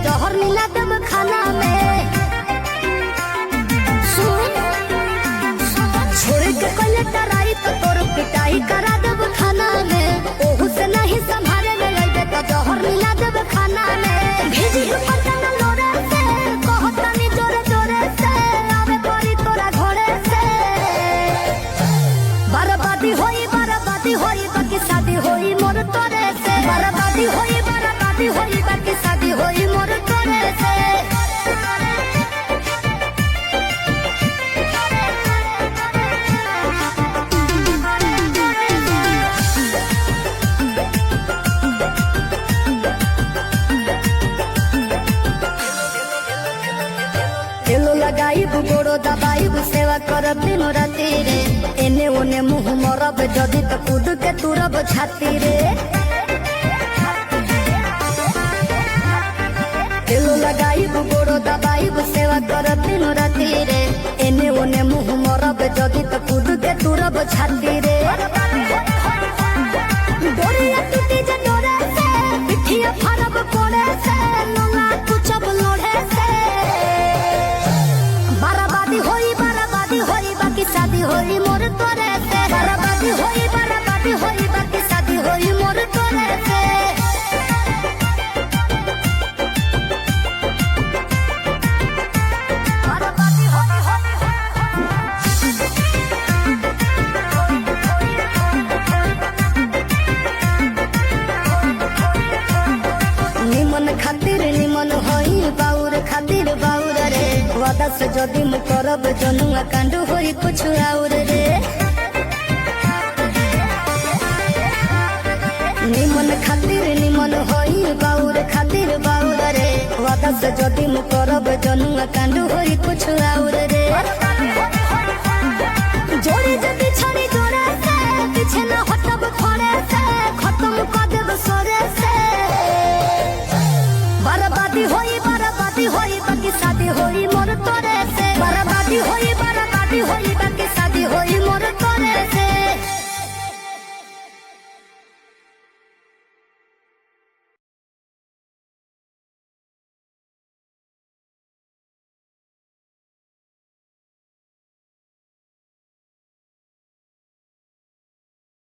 जहर मिला देब खाना में। सुन छोड़ के कले टराई तो तोर पिटाई करा देब खाना में। ओहू से नहीं संभाले में अइबे तो जहर मिला देब खाना में। भेजी पतंग लोरे से कहतनी जोरे जोरे से आवे परी तोरा घरे से। बर्बादी होई बाकी शादी होई मोर तोरे से। बर्बादी होई बाकी शादी होई मोर तोरे से। तेलो लगाइब गोड़ो दबाइब सेवा करब दिनो राती रे। एने ओने मुंह मरब जदी तो कूद के तुरब छाती रे। तेलो लगाइब गोड़ो दबाइब सेवा करब दिनो राती रे। एने ओने मुंह मरब जदी तो कूद के तुरब छाती रे। डोरिया टूटी जे डोरे से पिठिया फरब कोड़े से लोला कुचब लोढ़े से। बर्बादी होई बाकी शादी होई मोर तोरे से। बर्बादी होई बाकी शादी होई मोर तोरे से। निमन खातिर निमन होई बाउर खातिर बाउर रे। वादा से जदी मु करब जनुआ कांड होई कुछ और रे। निमन खातिर निमन होई बाउर खातिर बाउर रे। वादा से जदी मु करब जनुआ कांड होई कुछ और